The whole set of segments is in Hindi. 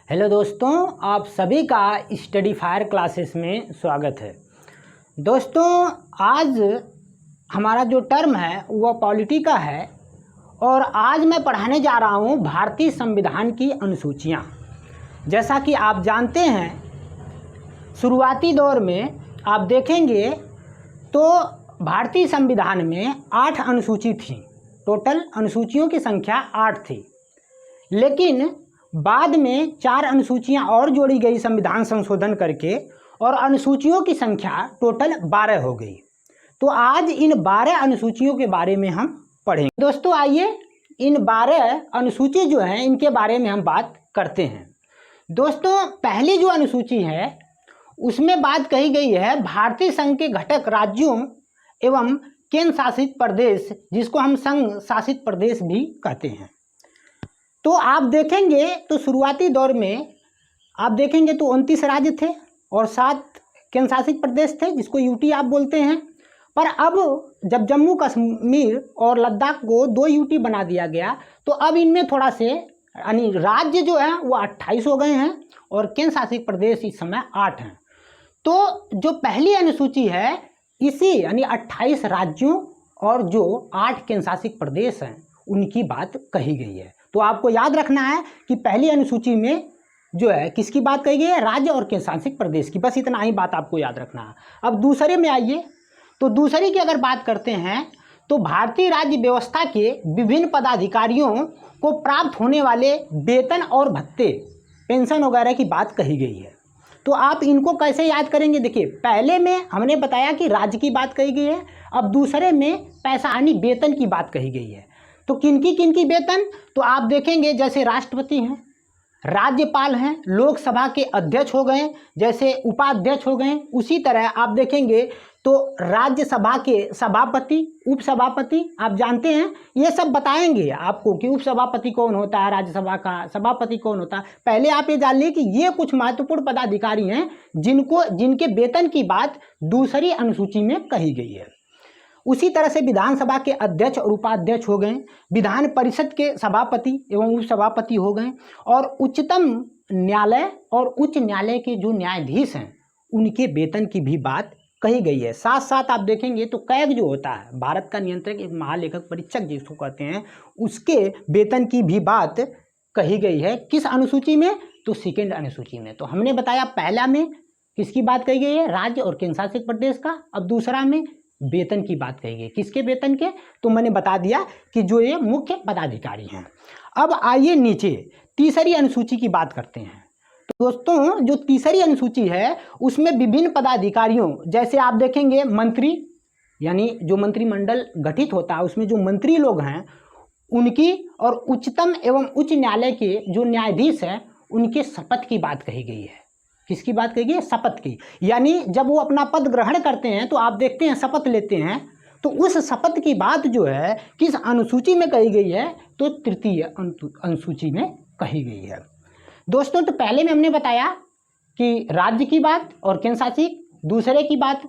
हेलो दोस्तों, आप सभी का स्टडी फायर क्लासेस में स्वागत है। दोस्तों, आज हमारा जो टर्म है वह पॉलिटी का है और आज मैं पढ़ाने जा रहा हूँ भारतीय संविधान की अनुसूचियाँ। जैसा कि आप जानते हैं, शुरुआती दौर में आप देखेंगे तो भारतीय संविधान में 8 अनुसूची थी। टोटल अनुसूचियों की संख्या 8 थी, लेकिन बाद में 4 अनुसूचियां और जोड़ी गई संविधान संशोधन करके और अनुसूचियों की संख्या टोटल 12 हो गई। तो आज इन 12 अनुसूचियों के बारे में हम पढ़ेंगे। दोस्तों, आइए इन 12 अनुसूची जो हैं इनके बारे में हम बात करते हैं। दोस्तों, पहली जो अनुसूची है उसमें बात कही गई है भारतीय संघ के घटक राज्यों एवं केंद्र शासित प्रदेश, जिसको हम संघ शासित प्रदेश भी कहते हैं। तो आप देखेंगे तो शुरुआती दौर में आप देखेंगे तो 29 राज्य थे और 7 केंद्र शासित प्रदेश थे, जिसको यूटी आप बोलते हैं। पर अब जब जम्मू कश्मीर और लद्दाख को 2 यूटी बना दिया गया तो अब इनमें थोड़ा से यानी राज्य जो है वो 28 हो गए हैं और केंद्र शासित प्रदेश इस समय 8 हैं। तो जो पहली अनुसूची है इसी यानी 28 राज्यों और जो 8 केंद्र शासित प्रदेश हैं उनकी बात कही गई है। तो आपको याद रखना है कि पहली अनुसूची में जो है किसकी बात कही गई है, राज्य और केंद्र शासित प्रदेश की। बस इतना ही बात आपको याद रखना है। अब दूसरे में आइए तो दूसरे की अगर बात करते हैं तो भारतीय राज्य व्यवस्था के विभिन्न पदाधिकारियों को प्राप्त होने वाले वेतन और भत्ते, पेंशन वगैरह की बात कही गई है। तो आप इनको कैसे याद करेंगे? देखिए, पहले में हमने बताया कि राज्य की बात कही गई है, अब दूसरे में पैसा यानी वेतन की बात कही गई है। तो किनकी वेतन? तो आप देखेंगे जैसे राष्ट्रपति हैं, राज्यपाल हैं, लोकसभा के अध्यक्ष हो गए, जैसे उपाध्यक्ष हो गए। उसी तरह आप देखेंगे तो राज्यसभा के सभापति, उपसभापति, आप जानते हैं ये सब बताएंगे आपको कि उपसभापति कौन होता है, राज्यसभा का सभापति कौन होता है। पहले आप ये जान लीजिए कि ये कुछ महत्वपूर्ण पदाधिकारी हैं जिनके वेतन की बात दूसरी अनुसूची में कही गई है। उसी तरह से विधानसभा के अध्यक्ष और उपाध्यक्ष हो गए, विधान परिषद के सभापति एवं उपसभापति हो गए, और उच्चतम न्यायालय और उच्च न्यायालय के जो न्यायाधीश हैं उनके वेतन की भी बात कही गई है। साथ साथ आप देखेंगे तो कैग जो होता है, भारत का नियंत्रक एक महालेखक परीक्षक जिसको कहते हैं, उसके वेतन की भी बात कही गई है। किस अनुसूची में? तो सेकेंड अनुसूची में। तो हमने बताया पहला में किसकी बात कही गई है, राज्य और केंद्र शासित प्रदेश का। अब दूसरा में वेतन की बात कही गई, किसके वेतन के? तो मैंने बता दिया कि जो ये मुख्य पदाधिकारी हैं। अब आइए नीचे तीसरी अनुसूची की बात करते हैं। तो दोस्तों, जो तीसरी अनुसूची है उसमें विभिन्न पदाधिकारियों, जैसे आप देखेंगे मंत्री, यानी जो मंत्रिमंडल गठित होता है उसमें जो मंत्री लोग हैं उनकी, और उच्चतम एवं उच्च न्यायालय के जो न्यायाधीश हैं उनके शपथ की बात कही गई है। किसकी बात कही गई है? शपथ की। यानी जब वो अपना पद ग्रहण करते हैं तो आप देखते हैं शपथ लेते हैं, तो उस शपथ की बात जो है किस अनुसूची में कही गई है? तो तृतीय अनुसूची में कही गई है। दोस्तों, तो पहले में हमने बताया कि राज्य की बात और केंद्र शासित, दूसरे की बात,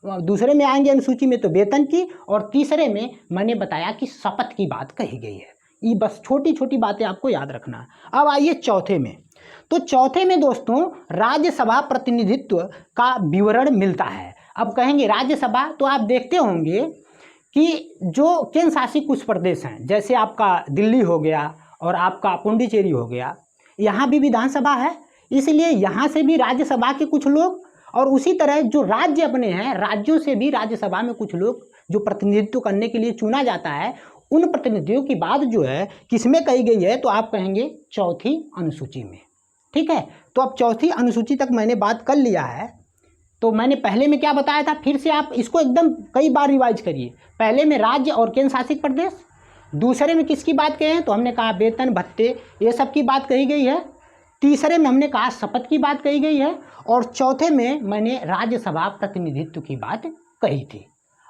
दूसरे में आएंगे अनुसूची में तो वेतन की, और तीसरे में मैंने बताया कि शपथ की बात कही गई है। ये बस छोटी छोटी बातें आपको याद रखना। अब आइए चौथे में। तो चौथे में दोस्तों राज्यसभा प्रतिनिधित्व का विवरण मिलता है। अब कहेंगे राज्यसभा, तो आप देखते होंगे कि जो केंद्र शासित कुछ प्रदेश हैं, जैसे आपका दिल्ली हो गया और आपका पुडुचेरी हो गया, यहाँ भी विधानसभा है, इसलिए यहाँ से भी राज्यसभा के कुछ लोग, और उसी तरह जो राज्य अपने हैं राज्यों से भी राज्यसभा में कुछ लोग जो प्रतिनिधित्व करने के लिए चुना जाता है, उन प्रतिनिधियों की बात जो है किसमें कही गई है? तो आप कहेंगे चौथी अनुसूची में। ठीक है, तो अब चौथी अनुसूची तक मैंने बात कर लिया है। तो मैंने पहले में क्या बताया था, फिर से आप इसको एकदम कई बार रिवाइज करिए। पहले में राज्य और केंद्र शासित प्रदेश, दूसरे में किसकी बात कही है? तो हमने कहा वेतन भत्ते ये सब की बात कही गई है। तीसरे में हमने कहा शपथ की बात कही गई है, और चौथे में मैंने राज्यसभा प्रतिनिधित्व की बात कही थी।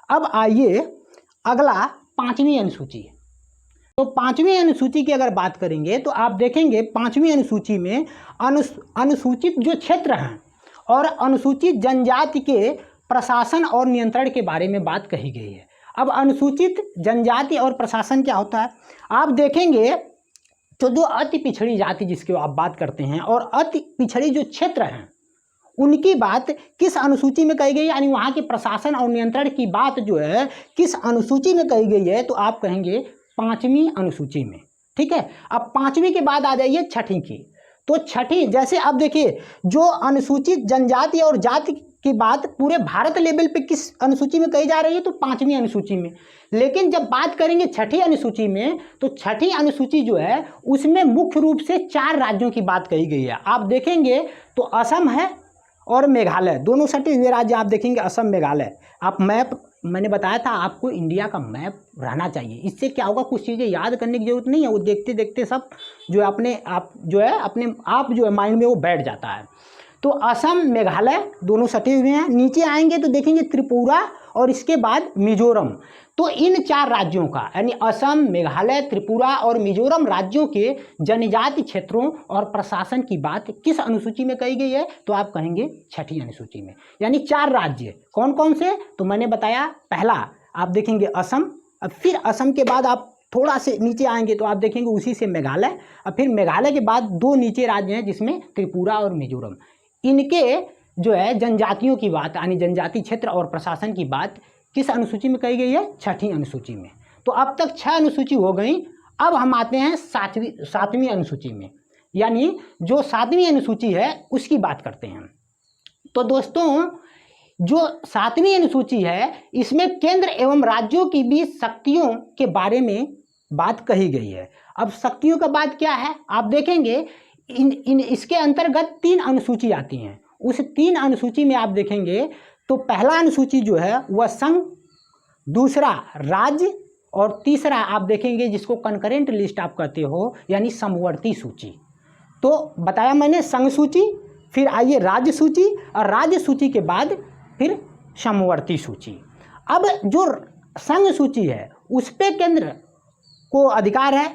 अब आइए अगला पाँचवीं अनुसूची। तो पाँचवीं अनुसूची की अगर बात करेंगे तो आप देखेंगे पाँचवीं अनुसूची में अनुसूचित जो क्षेत्र हैं और अनुसूचित जनजाति के प्रशासन और नियंत्रण के बारे में बात कही गई है। अब अनुसूचित जनजाति और प्रशासन क्या होता है? आप देखेंगे तो जो अति पिछड़ी जाति जिसकी आप बात करते हैं और अति पिछड़ी जो क्षेत्र हैं उनकी बात किस अनुसूची में कही गई है, यानी वहाँ के प्रशासन और नियंत्रण की बात जो है किस अनुसूची में कही गई है, तो आप कहेंगे 5वीं अनुसूची में। ठीक है, अब 5वीं के बाद आ जाइए 6ठी की। तो 6ठी, जैसे अब देखिए जो अनुसूचित जनजाति और जाति की बात पूरे भारत लेवल पे किस अनुसूची में कही जा रही है, तो 5वीं अनुसूची में। लेकिन जब बात करेंगे 6ठी अनुसूची में, तो 6ठी अनुसूची जो है उसमें मुख्य रूप से 4 राज्यों की बात कही गई है। आप देखेंगे तो असम है और मेघालय, दोनों सटे हुए राज्य आप देखेंगे, असम मेघालय। आप मैप, मैंने बताया था आपको इंडिया का मैप रहना चाहिए, इससे क्या होगा, कुछ चीज़ें याद करने की जरूरत नहीं है, वो देखते देखते सब जो अपने आप जो है माइंड में वो बैठ जाता है। तो असम मेघालय दोनों सटे हुए हैं। नीचे आएंगे तो देखेंगे त्रिपुरा और इसके बाद मिजोरम। तो इन 4 राज्यों का, यानी असम, मेघालय, त्रिपुरा और मिजोरम राज्यों के जनजाति क्षेत्रों और प्रशासन की बात किस अनुसूची में कही गई है, तो आप कहेंगे 6ठी अनुसूची में। यानी 4 राज्य कौन कौन से, तो मैंने बताया, पहला आप देखेंगे असम, अब फिर असम के बाद आप थोड़ा से नीचे आएंगे तो आप देखेंगे उसी से मेघालय, और फिर मेघालय के बाद 2 नीचे राज्य हैं जिसमें त्रिपुरा और मिजोरम। इनके जो है जनजातियों की बात, यानी जनजाति क्षेत्र और प्रशासन की बात किस अनुसूची में कही गई है, 6ठी अनुसूची में। तो अब तक 6 अनुसूची हो गई। अब हम आते हैं 7वीं अनुसूची में, यानी जो 7वीं अनुसूची है उसकी बात करते हैं। तो दोस्तों जो 7वीं अनुसूची है इसमें केंद्र एवं राज्यों की बीच शक्तियों के बारे में बात कही गई है। अब शक्तियों का बात क्या है, आप देखेंगे इसके अंतर्गत 3 अनुसूची आती हैं। उस 3 अनुसूची में आप देखेंगे तो पहला अनुसूची जो है वह संघ, दूसरा राज्य, और तीसरा आप देखेंगे जिसको कंकरेंट लिस्ट आप कहते हो, यानी समवर्ती सूची। तो बताया मैंने संघ सूची, फिर आइए राज्य सूची, और राज्य सूची के बाद फिर समवर्ती सूची। अब जो संघ सूची है उस पे केंद्र को अधिकार है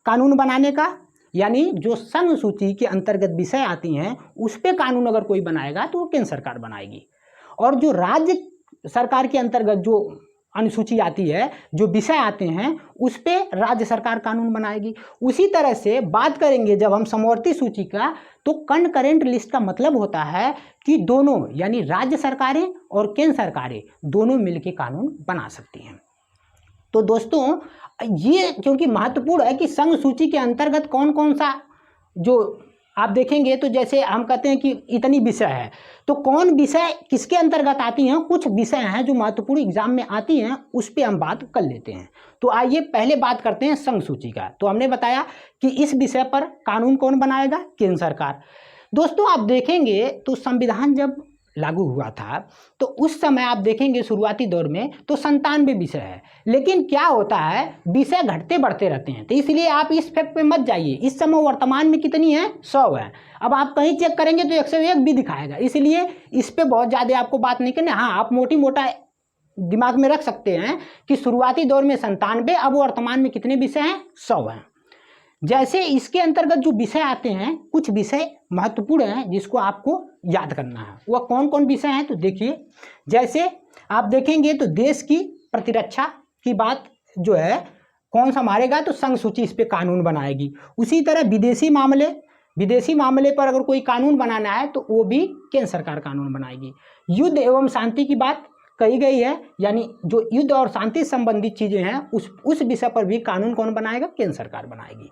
कानून बनाने का, यानी जो संघ सूची के अंतर्गत विषय आती हैं उस पे कानून अगर कोई बनाएगा तो वो केंद्र सरकार बनाएगी। और जो राज्य सरकार के अंतर्गत जो अनुसूची आती है, जो विषय आते हैं उस पे राज्य सरकार कानून बनाएगी। उसी तरह से बात करेंगे जब हम समवर्ती सूची का, तो कंकरेंट लिस्ट का मतलब होता है कि दोनों, यानी राज्य सरकारें और केंद्र सरकारें दोनों मिलकर कानून बना सकती हैं। तो दोस्तों ये क्योंकि महत्वपूर्ण है कि संघ सूची के अंतर्गत कौन कौन सा जो आप देखेंगे, तो जैसे हम कहते हैं कि इतनी विषय है, तो कौन विषय किसके अंतर्गत आती हैं, कुछ विषय हैं जो महत्वपूर्ण एग्जाम में आती हैं, उस पर हम बात कर लेते हैं। तो आइए पहले बात करते हैं संघ सूची का। तो हमने बताया कि इस विषय पर कानून कौन बनाएगा, केंद्र सरकार। दोस्तों आप देखेंगे तो संविधान जब लागू हुआ था तो उस समय आप देखेंगे शुरुआती दौर में तो 97 विषय है, लेकिन क्या होता है विषय घटते बढ़ते रहते हैं। तो इसलिए आप इस फैक्ट पे मत जाइए, इस समय वर्तमान में कितनी है, 100 है। अब आप कहीं चेक करेंगे तो 101 भी दिखाएगा, इसलिए इस पे बहुत ज़्यादा आपको बात नहीं करनी। हाँ, आप मोटी मोटा दिमाग में रख सकते हैं कि शुरुआती दौर में 97, अब वर्तमान में कितने विषय हैं, 100 हैं। जैसे इसके अंतर्गत जो विषय आते हैं, कुछ विषय महत्वपूर्ण हैं जिसको आपको याद करना है। वह कौन कौन विषय हैं, तो देखिए जैसे आप देखेंगे तो देश की प्रतिरक्षा की बात जो है कौन संभालेगा, तो संघ सूची इस पे कानून बनाएगी। उसी तरह विदेशी मामले पर अगर कोई कानून बनाना है तो वो भी केंद्र सरकार कानून बनाएगी। युद्ध एवं शांति की बात कही गई है, यानी जो युद्ध और शांति संबंधित चीज़ें हैं उस विषय पर भी कानून कौन बनाएगा, केंद्र सरकार बनाएगी।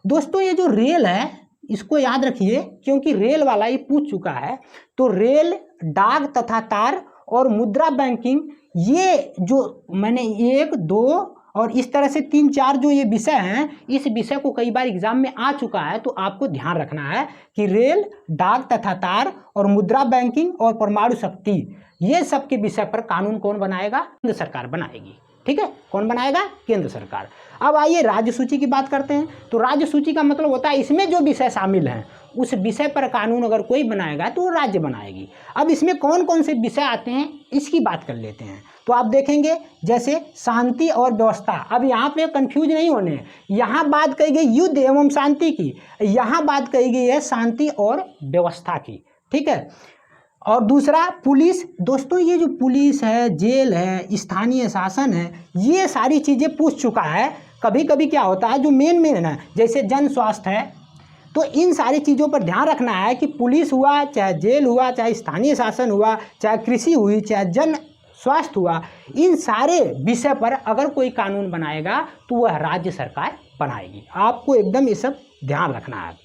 दोस्तों ये जो रेल है इसको याद रखिए, क्योंकि रेल वाला ये पूछ चुका है। तो रेल, डाक तथा तार और मुद्रा बैंकिंग, ये जो मैंने 1, 2 और इस तरह से 3, 4 जो ये विषय हैं, इस विषय को कई बार एग्जाम में आ चुका है। तो आपको ध्यान रखना है कि रेल, डाक तथा तार और मुद्रा बैंकिंग और परमाणु शक्ति, ये सब के विषय पर कानून कौन बनाएगा, केंद्र सरकार बनाएगी। ठीक है, कौन बनाएगा, केंद्र सरकार। अब आइए राज्य सूची की बात करते हैं। तो राज्य सूची का मतलब होता है इसमें जो विषय शामिल हैं उस विषय पर कानून अगर कोई बनाएगा तो वो राज्य बनाएगी। अब इसमें कौन कौन से विषय आते हैं इसकी बात कर लेते हैं। तो आप देखेंगे जैसे शांति और व्यवस्था, अब यहाँ पे कंफ्यूज नहीं होने, यहाँ बात कही गई युद्ध एवं शांति की, यहाँ बात कही गई है शांति और व्यवस्था की। ठीक है, और दूसरा पुलिस। दोस्तों ये जो पुलिस है, जेल है, स्थानीय शासन है, ये सारी चीज़ें पूछ चुका है कभी कभी क्या होता है जो मेन है, जैसे जन स्वास्थ्य है, तो इन सारी चीज़ों पर ध्यान रखना है कि पुलिस हुआ, चाहे जेल हुआ, चाहे स्थानीय शासन हुआ, चाहे कृषि हुई, चाहे जन स्वास्थ्य हुआ, इन सारे विषय पर अगर कोई कानून बनाएगा तो वह राज्य सरकार बनाएगी। आपको एकदम ये सब ध्यान रखना है।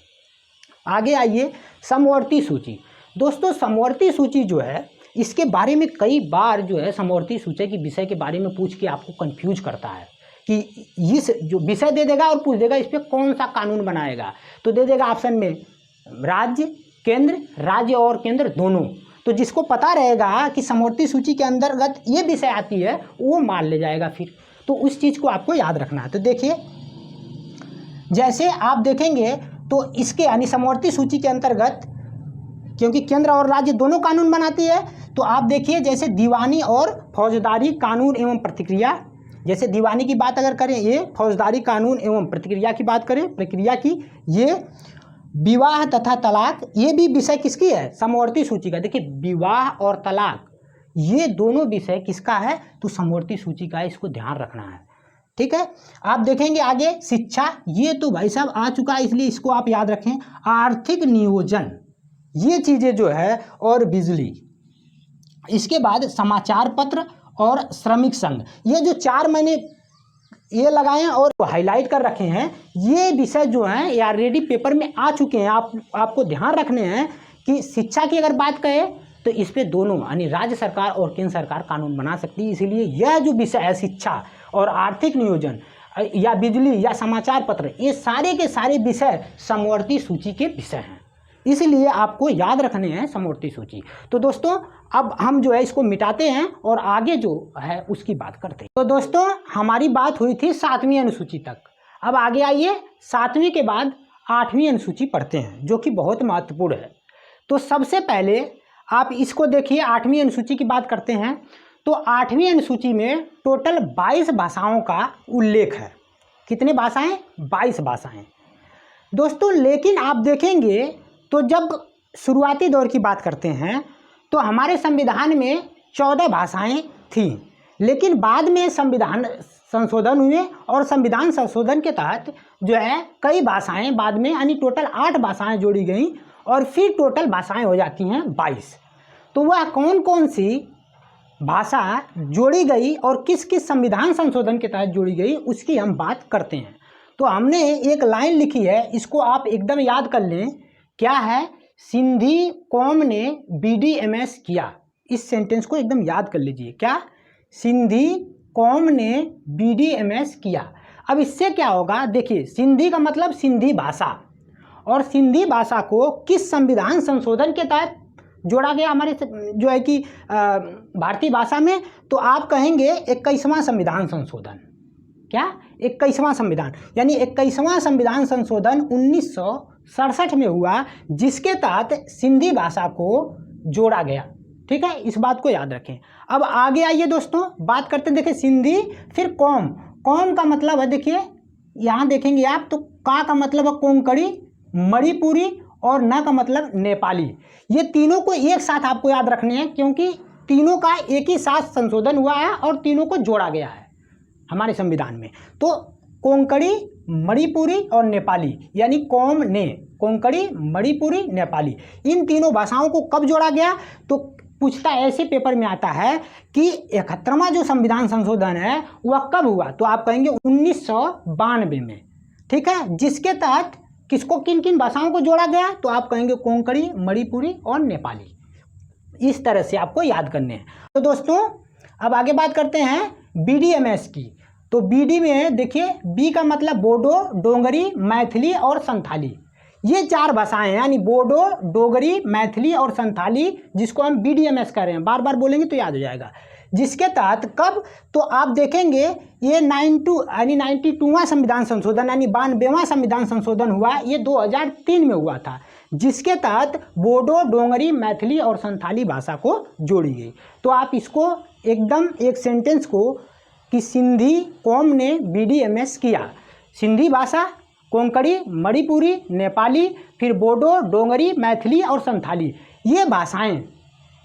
आगे आइए, समवर्ती सूची। दोस्तों समवर्ती सूची जो है, इसके बारे में कई बार जो है समवर्ती सूची के विषय के बारे में पूछ के आपको कंफ्यूज करता है कि इस जो विषय दे देगा और पूछ देगा इस पर कौन सा कानून बनाएगा, तो दे देगा ऑप्शन में राज्य, केंद्र, राज्य और केंद्र दोनों। तो जिसको पता रहेगा कि समवर्ती सूची के अंतर्गत ये विषय आती है वो मान ले जाएगा फिर, तो उस चीज़ को आपको याद रखना है। तो देखिए, जैसे आप देखेंगे तो इसके यानी समवर्ती सूची के अंतर्गत, क्योंकि केंद्र और राज्य दोनों कानून बनाती है, तो आप देखिए जैसे दीवानी और फौजदारी कानून एवं प्रतिक्रिया, जैसे दीवानी की बात अगर करें ये, फौजदारी कानून एवं प्रतिक्रिया की बात करें, प्रक्रिया की, ये विवाह तथा तलाक, ये भी विषय किसकी है, समवर्ती सूची का। देखिए विवाह और तलाक ये दोनों विषय किसका है, तो समवर्ती सूची का है, इसको ध्यान रखना है। ठीक है, आप देखेंगे आगे शिक्षा, ये तो भाई साहब आ चुका है, इसलिए इसको आप याद रखें। आर्थिक नियोजन, ये चीज़ें जो है, और बिजली। इसके बाद समाचार पत्र और श्रमिक संघ, ये जो चार मैंने ये लगाए हैं और हाईलाइट कर रखे हैं, ये विषय जो हैं ये ऑलरेडी पेपर में आ चुके हैं। आपको ध्यान रखने हैं कि शिक्षा की अगर बात करें तो इस पे दोनों यानी राज्य सरकार और केंद्र सरकार कानून बना सकती है। इसलिए यह जो विषय है शिक्षा और आर्थिक नियोजन या बिजली या समाचार पत्र, ये सारे के सारे विषय समवर्ती सूची के विषय हैं, इसलिए आपको याद रखने हैं समवर्ती सूची। तो दोस्तों अब हम जो है इसको मिटाते हैं और आगे जो है उसकी बात करते हैं। तो दोस्तों हमारी बात हुई थी 7वीं अनुसूची तक। अब आगे आइए, 7वीं के बाद 8वीं अनुसूची पढ़ते हैं, जो कि बहुत महत्वपूर्ण है। तो सबसे पहले आप इसको देखिए, 8वीं अनुसूची की बात करते हैं। तो 8वीं अनुसूची में टोटल 22 भाषाओं का उल्लेख है। कितने भाषाएं? 22 भाषाएं दोस्तों। लेकिन आप देखेंगे तो जब शुरुआती दौर की बात करते हैं तो हमारे संविधान में 14 भाषाएं थीं, लेकिन बाद में संविधान संशोधन हुए और संविधान संशोधन के तहत जो है कई भाषाएं बाद में यानी टोटल 8 भाषाएं जोड़ी गई और फिर टोटल भाषाएं हो जाती हैं 22। तो वह कौन कौन सी भाषा जोड़ी गई और किस किस संविधान संशोधन के तहत जोड़ी गई उसकी हम बात करते हैं। तो हमने एक लाइन लिखी है, इसको आप एकदम याद कर लें। क्या है? सिंधी कौम ने BDMS किया। इस सेंटेंस को एकदम याद कर लीजिए। क्या? सिंधी कौम ने BDMS किया। अब इससे क्या होगा, देखिए सिंधी का मतलब सिंधी भाषा, और सिंधी भाषा को किस संविधान संशोधन के तहत जोड़ा गया हमारे जो है कि भारतीय भाषा में, तो आप कहेंगे 21वां संविधान संशोधन। क्या? 21वां संविधान, यानी 21वां संविधान संशोधन 1967 में हुआ, जिसके तहत सिंधी भाषा को जोड़ा गया। ठीक है, इस बात को याद रखें। अब आगे आइए दोस्तों, बात करते हैं। देखिए सिंधी, फिर कौम। कौम का मतलब है, देखिए यहाँ देखेंगे आप, तो का मतलब है कोंकणी, मणिपुरी और न का मतलब नेपाली। ये तीनों को एक साथ आपको याद रखने हैं, क्योंकि तीनों का एक ही साथ संशोधन हुआ है और तीनों को जोड़ा गया है हमारे संविधान में। तो कोंकणी, मणिपुरी और नेपाली, यानी कौम ने कोंकणी, मणिपुरी, नेपाली, इन तीनों भाषाओं को कब जोड़ा गया, तो पूछता ऐसे पेपर में आता है कि 71वां जो संविधान संशोधन है वह कब हुआ, तो आप कहेंगे 1992 में। ठीक है, जिसके तहत किसको, किन किन भाषाओं को जोड़ा गया, तो आप कहेंगे कोंकणी, मणिपुरी और नेपाली। इस तरह से आपको याद करने हैं। तो दोस्तों अब आगे बात करते हैं BDMS की। तो BD में देखिए, B का मतलब बोडो, डोगरी, मैथिली और संथाली। ये 4 भाषाएं हैं, यानी बोडो, डोगरी, मैथिली और संथाली, जिसको हम BDMS कह रहे हैं। बार बार बोलेंगे तो याद हो जाएगा। जिसके तहत कब, तो आप देखेंगे ये 92वां संविधान संशोधन यानी 92वां संविधान संशोधन हुआ, ये 2003 में हुआ था, जिसके तहत बोडो, डोगरी, मैथिली और संथाली भाषा को जोड़ी गई। तो आप इसको एकदम एक सेंटेंस को कि सिंधी कौम ने BDMS किया। सिंधी भाषा, कोंकणी, मणिपुरी, नेपाली, फिर बोडो, डोगरी, मैथिली और संथाली, ये भाषाएं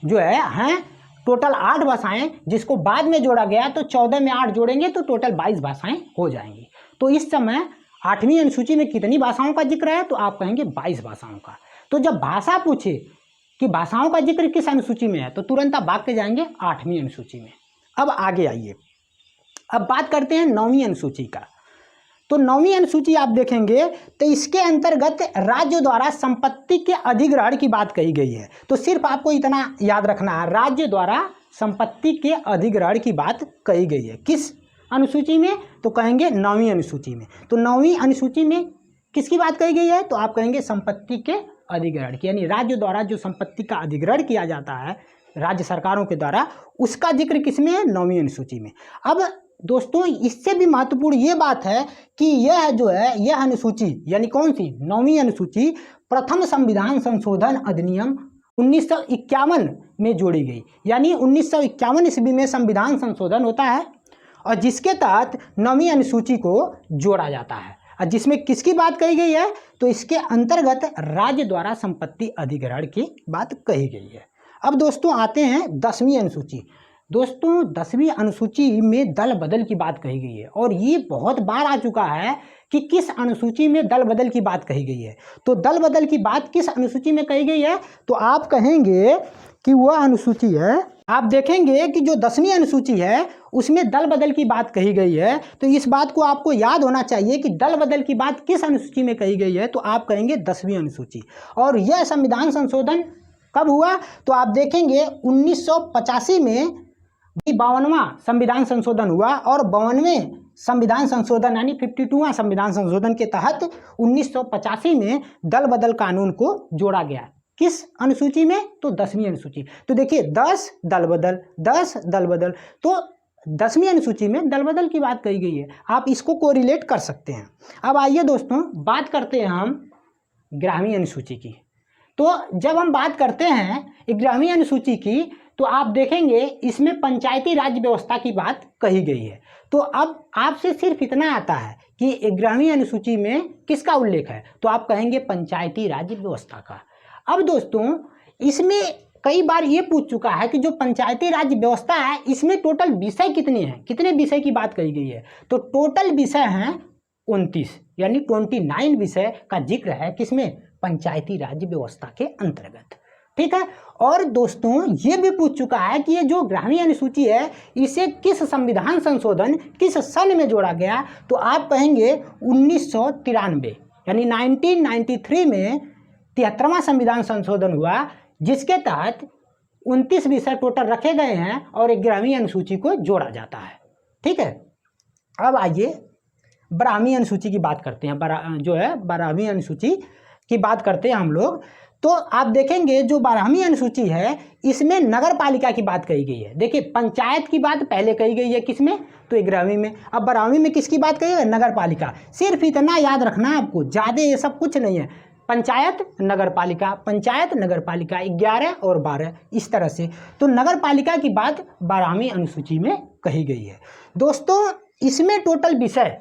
जो हैं टोटल 8 भाषाएं, जिसको बाद में जोड़ा गया। तो 14 में 8 जोड़ेंगे तो टोटल 22 भाषाएं हो जाएंगी। तो इस समय 8वीं अनुसूची में कितनी भाषाओं का जिक्र है, तो आप कहेंगे 22 भाषाओं का। तो जब भाषा पूछे कि भाषाओं का जिक्र किस अनुसूची में है, तो तुरंत आप भाग के जाएंगे 8वीं अनुसूची में। अब आगे आइए, अब बात करते हैं 9वीं अनुसूची का। तो 9वीं अनुसूची आप देखेंगे तो इसके अंतर्गत राज्य द्वारा संपत्ति के अधिग्रहण की बात कही गई है। तो सिर्फ आपको इतना याद रखना है, राज्य द्वारा संपत्ति के अधिग्रहण की बात कही गई है। किस अनुसूची में, तो कहेंगे 9वीं अनुसूची में। तो 9वीं अनुसूची में किसकी बात कही गई है, तो आप कहेंगे संपत्ति के अधिग्रहण की, यानी राज्य द्वारा जो संपत्ति का अधिग्रहण किया जाता है राज्य सरकारों के द्वारा, उसका जिक्र किसमें है, 9वीं अनुसूची में। अब दोस्तों इससे भी महत्वपूर्ण ये बात है कि यह जो है यह अनुसूची यानी कौन सी, 9वीं अनुसूची प्रथम संविधान संशोधन अधिनियम 1951 में जोड़ी गई। यानी 1951 ईस्वी में संविधान संशोधन होता है और जिसके तहत 9वीं अनुसूची को जोड़ा जाता है, और जिसमें किसकी बात कही गई है, तो इसके अंतर्गत राज्य द्वारा संपत्ति अधिग्रहण की बात कही गई है। अब दोस्तों आते हैं 10वीं अनुसूची। दोस्तों 10वीं अनुसूची में दल बदल की बात कही गई है, और ये बहुत बार आ चुका है कि किस अनुसूची में दल बदल की बात कही गई है। तो दल बदल की बात किस अनुसूची में कही गई है, तो आप कहेंगे कि वह अनुसूची है, आप देखेंगे कि जो 10वीं अनुसूची है उसमें दल बदल की बात कही गई है। तो इस बात को आपको याद होना चाहिए कि दल बदल की बात किस अनुसूची में कही गई है, तो आप कहेंगे 10वीं अनुसूची। और यह संविधान संशोधन कब हुआ, तो आप देखेंगे 1985 में 52वां संविधान संशोधन हुआ, और 52वें संविधान संशोधन यानी 52वां संविधान संशोधन के तहत 1985 में दल बदल कानून को जोड़ा गया। किस अनुसूची में, तो 10वीं अनुसूची। तो देखिए 10 दल बदल, 10 दल बदल, तो 10वीं अनुसूची में दल बदल की बात कही गई है। आप इसको कोरिलेट कर सकते हैं। अब आइए दोस्तों बात करते हैं हम 11वीं अनुसूची की। तो जब हम बात करते हैं 11वीं अनुसूची की, तो आप देखेंगे इसमें पंचायती राज व्यवस्था की बात कही गई है। तो अब आपसे सिर्फ इतना आता है कि 11वीं अनुसूची में किसका उल्लेख है, तो आप कहेंगे पंचायती राज व्यवस्था का। अब दोस्तों इसमें कई बार ये पूछ चुका है कि जो पंचायती राज व्यवस्था है इसमें टोटल विषय कितने हैं, कितने विषय की बात कही गई है, तो टोटल विषय हैं 29, यानी 29 विषय का जिक्र है किसमें, पंचायती राज व्यवस्था के अंतर्गत। ठीक है। और दोस्तों ये भी पूछ चुका है कि ये जो 11वीं अनुसूची है इसे किस संविधान संशोधन किस सन में जोड़ा गया, तो आप कहेंगे 1993, यानी 1993 में 73वां संविधान संशोधन हुआ, जिसके तहत 29 विषय टोटल रखे गए हैं और 11वीं अनुसूची को जोड़ा जाता है। ठीक है। अब आइए 12वीं अनुसूची की बात करते हैं। 12वीं अनुसूची की बात करते हैं हम लोग। तो आप देखेंगे जो 12वीं अनुसूची है इसमें नगर पालिका की बात कही गई है। देखिए पंचायत की बात पहले कही गई है किसमें, तो 11वीं में। अब 12वीं में किसकी बात कही है, नगर पालिका। सिर्फ इतना याद रखना आपको, ज़्यादा ये सब कुछ नहीं है। पंचायत नगर पालिका, पंचायत नगर पालिका 11 और 12 इस तरह से। तो नगर पालिका की बात 12वीं अनुसूची में कही गई है। दोस्तों इसमें टोटल विषय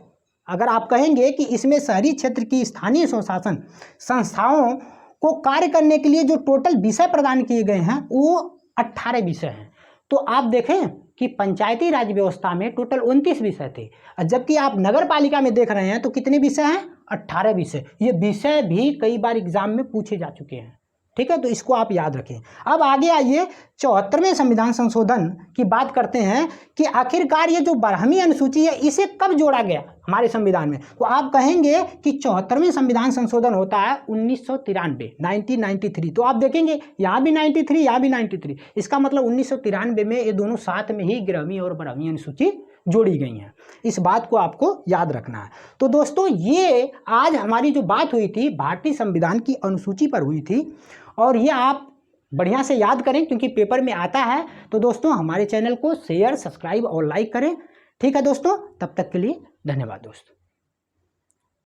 अगर आप कहेंगे कि इसमें शहरी क्षेत्र की स्थानीय स्वशासन संस्थाओं को कार्य करने के लिए जो टोटल विषय प्रदान किए गए हैं वो 18 विषय हैं। तो आप देखें कि पंचायती राज व्यवस्था में टोटल 29 विषय थे, जबकि आप नगर पालिका में देख रहे हैं तो कितने विषय हैं, 18 विषय। ये विषय भी कई बार एग्जाम में पूछे जा चुके हैं। ठीक है, तो इसको आप याद रखें। अब आगे आइए 74वें संविधान संशोधन की बात करते हैं कि आखिरकार ये जो 12वीं अनुसूची है इसे कब जोड़ा गया हमारे संविधान में। तो आप कहेंगे कि 74वें संविधान संशोधन होता है 1993, 1993। तो आप देखेंगे यहाँ भी 93, यहाँ भी 93। इसका मतलब 1993 में ये दोनों साथ में ही 11वीं और 12वीं अनुसूची जोड़ी गई हैं। इस बात को आपको याद रखना है। तो दोस्तों ये आज हमारी जो बात हुई थी भारतीय संविधान की अनुसूची पर हुई थी, और ये आप बढ़िया से याद करें क्योंकि पेपर में आता है। तो दोस्तों हमारे चैनल को शेयर, सब्सक्राइब और लाइक करें। ठीक है दोस्तों, तब तक के लिए धन्यवाद दोस्तों।